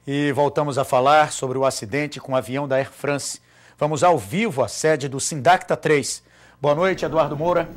E voltamos a falar sobre o acidente com o avião da Air France. Vamos ao vivo à sede do Sindacta 3. Boa noite, Eduardo Moura.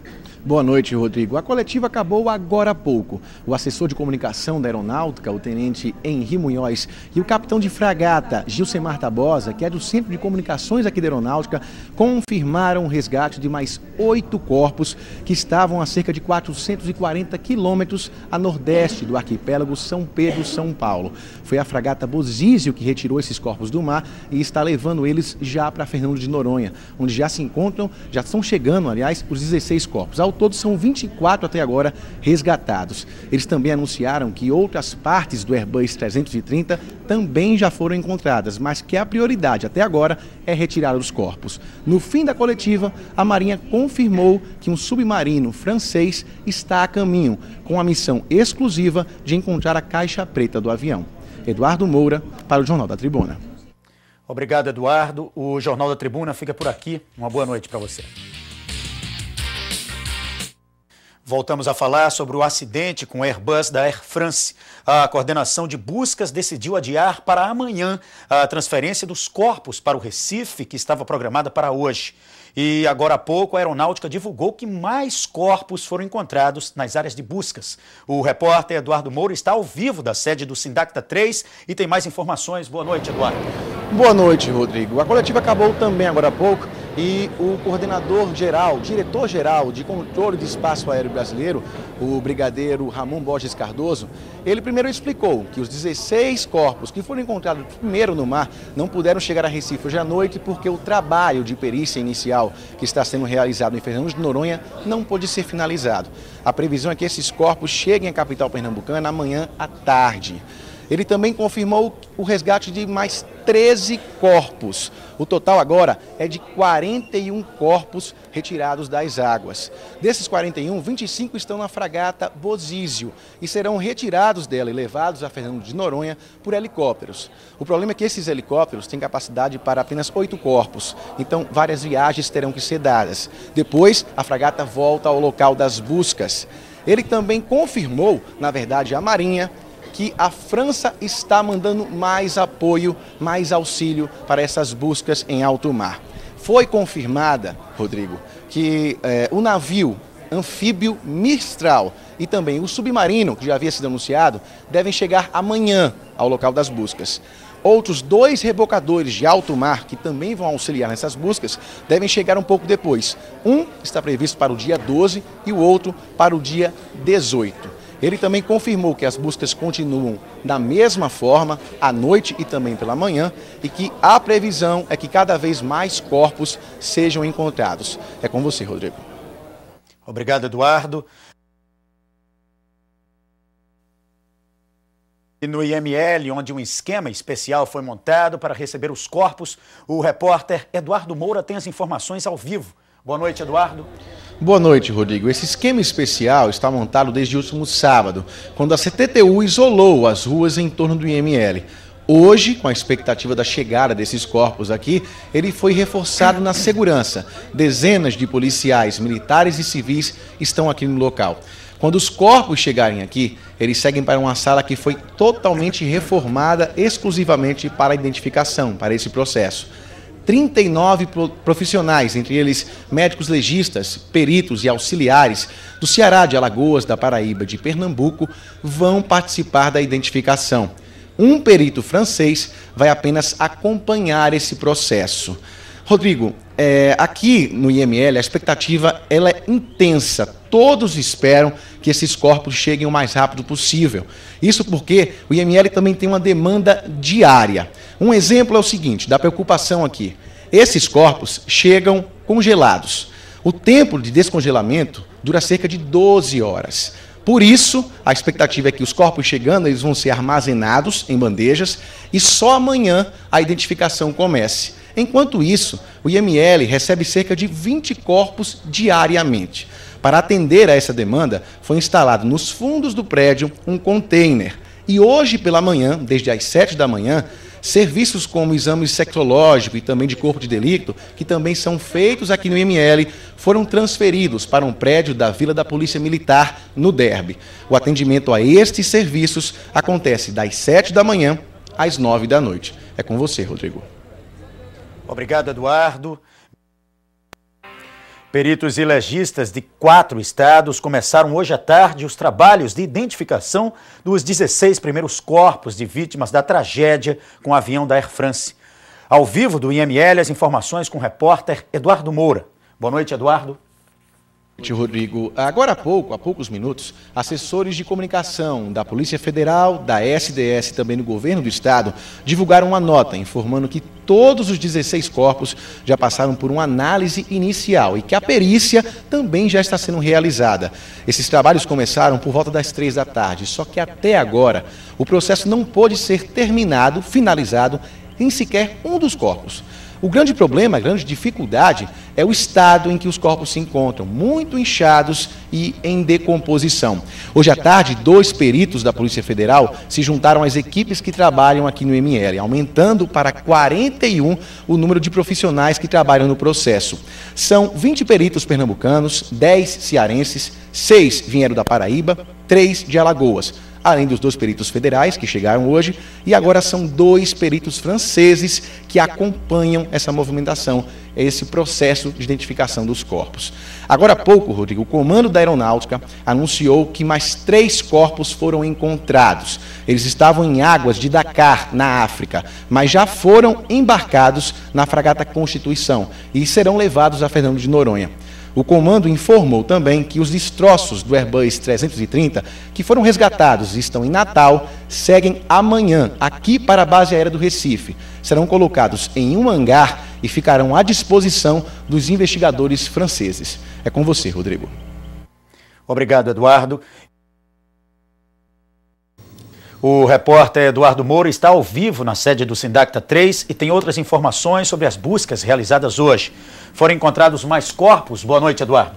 Boa noite, Rodrigo. A coletiva acabou agora há pouco. O assessor de comunicação da Aeronáutica, o tenente Henri Munhoz, e o capitão de fragata, Gilcemar Tabosa, que é do Centro de Comunicações aqui da Aeronáutica, confirmaram o resgate de mais 8 corpos que estavam a cerca de 440 quilômetros a nordeste do arquipélago São Pedro, São Paulo. Foi a fragata Bozísio que retirou esses corpos do mar e está levando eles já para Fernando de Noronha, onde já estão chegando, aliás, os 16 corpos. Ao todo são 24 até agora resgatados. Eles também anunciaram que outras partes do Airbus 330 também já foram encontradas, mas que a prioridade até agora é retirar os corpos. No fim da coletiva, a Marinha confirmou que um submarino francês está a caminho, com a missão exclusiva de encontrar a caixa preta do avião. Eduardo Moura, para o Jornal da Tribuna. Obrigado, Eduardo. O Jornal da Tribuna fica por aqui. Uma boa noite para você. Voltamos a falar sobre o acidente com o Airbus da Air France. A coordenação de buscas decidiu adiar para amanhã a transferência dos corpos para o Recife, que estava programada para hoje. E agora há pouco a Aeronáutica divulgou que mais corpos foram encontrados nas áreas de buscas. O repórter Eduardo Moura está ao vivo da sede do Sindacta 3 e tem mais informações. Boa noite, Eduardo. Boa noite, Rodrigo. A coletiva acabou também agora há pouco e o diretor-geral de controle de espaço aéreo brasileiro, o brigadeiro Ramon Borges Cardoso, ele primeiro explicou que os 16 corpos que foram encontrados primeiro no mar não puderam chegar a Recife hoje à noite porque o trabalho de perícia inicial que está sendo realizado em Fernando de Noronha não pôde ser finalizado. A previsão é que esses corpos cheguem à capital pernambucana amanhã à tarde. Ele também confirmou o resgate de mais 13 corpos. O total agora é de 41 corpos retirados das águas. Desses 41, 25 estão na fragata Bozísio e serão retirados dela e levados a Fernando de Noronha por helicópteros. O problema é que esses helicópteros têm capacidade para apenas 8 corpos, então várias viagens terão que ser dadas. Depois, a fragata volta ao local das buscas. Ele também confirmou, na verdade, a Marinha, que a França está mandando mais apoio, mais auxílio para essas buscas em alto mar. Foi confirmada, Rodrigo, que o navio anfíbio Mistral e também o submarino, que já havia sido anunciado, devem chegar amanhã ao local das buscas. Outros 2 rebocadores de alto mar, que também vão auxiliar nessas buscas, devem chegar um pouco depois. Um está previsto para o dia 12 e o outro para o dia 18. Ele também confirmou que as buscas continuam da mesma forma, à noite e também pela manhã, e que a previsão é que cada vez mais corpos sejam encontrados. É com você, Rodrigo. Obrigado, Eduardo. E no IML, onde um esquema especial foi montado para receber os corpos, o repórter Eduardo Moura tem as informações ao vivo. Boa noite, Eduardo. Boa noite, Rodrigo. Esse esquema especial está montado desde o último sábado, quando a CTTU isolou as ruas em torno do IML. Hoje, com a expectativa da chegada desses corpos aqui, ele foi reforçado na segurança. Dezenas de policiais, militares e civis estão aqui no local. Quando os corpos chegarem aqui, eles seguem para uma sala que foi totalmente reformada exclusivamente para a identificação, para esse processo. 39 profissionais, entre eles médicos legistas, peritos e auxiliares do Ceará, de Alagoas, da Paraíba, de Pernambuco, vão participar da identificação. Um perito francês vai apenas acompanhar esse processo. Rodrigo, aqui no IML a expectativa ela é intensa. Todos esperam que esses corpos cheguem o mais rápido possível. Isso porque o IML também tem uma demanda diária. Um exemplo é o seguinte, da preocupação aqui. Esses corpos chegam congelados. O tempo de descongelamento dura cerca de 12 horas. Por isso, a expectativa é que os corpos chegando, eles vão ser armazenados em bandejas e só amanhã a identificação comece. Enquanto isso, o IML recebe cerca de 20 corpos diariamente. Para atender a essa demanda, foi instalado nos fundos do prédio um container. E hoje pela manhã, desde as 7 da manhã, serviços como exames sexológicos e também de corpo de delito, que também são feitos aqui no IML, foram transferidos para um prédio da Vila da Polícia Militar, no Derby. O atendimento a estes serviços acontece das 7 da manhã às 9 da noite. É com você, Rodrigo. Obrigado, Eduardo. Peritos e legistas de 4 estados começaram hoje à tarde os trabalhos de identificação dos 16 primeiros corpos de vítimas da tragédia com o avião da Air France. Ao vivo do IML, as informações com o repórter Eduardo Moura. Boa noite, Eduardo. Rodrigo, agora há poucos minutos, assessores de comunicação da Polícia Federal, da SDS e também do Governo do Estado divulgaram uma nota informando que todos os 16 corpos já passaram por uma análise inicial e que a perícia também já está sendo realizada. Esses trabalhos começaram por volta das 3 da tarde, só que até agora o processo não pôde ser finalizado em sequer um dos corpos. O grande problema, a grande dificuldade é o estado em que os corpos se encontram, muito inchados e em decomposição. Hoje à tarde, 2 peritos da Polícia Federal se juntaram às equipes que trabalham aqui no IML, aumentando para 41 o número de profissionais que trabalham no processo. São 20 peritos pernambucanos, 10 cearenses, 6 vieram da Paraíba, 3 de Alagoas. Além dos 2 peritos federais que chegaram hoje, e agora são 2 peritos franceses que acompanham essa movimentação, esse processo de identificação dos corpos. Agora há pouco, Rodrigo, o Comando da Aeronáutica anunciou que mais 3 corpos foram encontrados. Eles estavam em águas de Dakar, na África, mas já foram embarcados na fragata Constituição e serão levados a Fernando de Noronha. O comando informou também que os destroços do Airbus 330, que foram resgatados e estão em Natal, seguem amanhã aqui para a base aérea do Recife. Serão colocados em um hangar e ficarão à disposição dos investigadores franceses. É com você, Rodrigo. Obrigado, Eduardo. O repórter Eduardo Moura está ao vivo na sede do Sindacta 3 e tem outras informações sobre as buscas realizadas hoje. Foram encontrados mais corpos? Boa noite, Eduardo.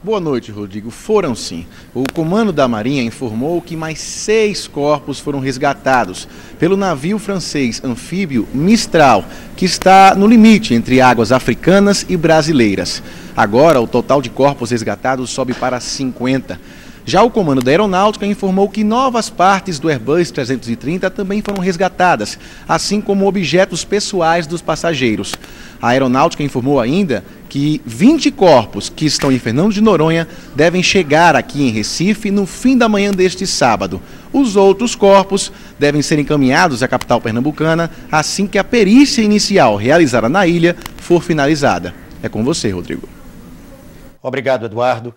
Boa noite, Rodrigo. Foram sim. O Comando da Marinha informou que mais 6 corpos foram resgatados pelo navio francês anfíbio Mistral, que está no limite entre águas africanas e brasileiras. Agora, o total de corpos resgatados sobe para 50. Já o Comando da Aeronáutica informou que novas partes do Airbus 330 também foram resgatadas, assim como objetos pessoais dos passageiros. A Aeronáutica informou ainda que 20 corpos que estão em Fernando de Noronha devem chegar aqui em Recife no fim da manhã deste sábado. Os outros corpos devem ser encaminhados à capital pernambucana assim que a perícia inicial realizada na ilha for finalizada. É com você, Rodrigo. Obrigado, Eduardo.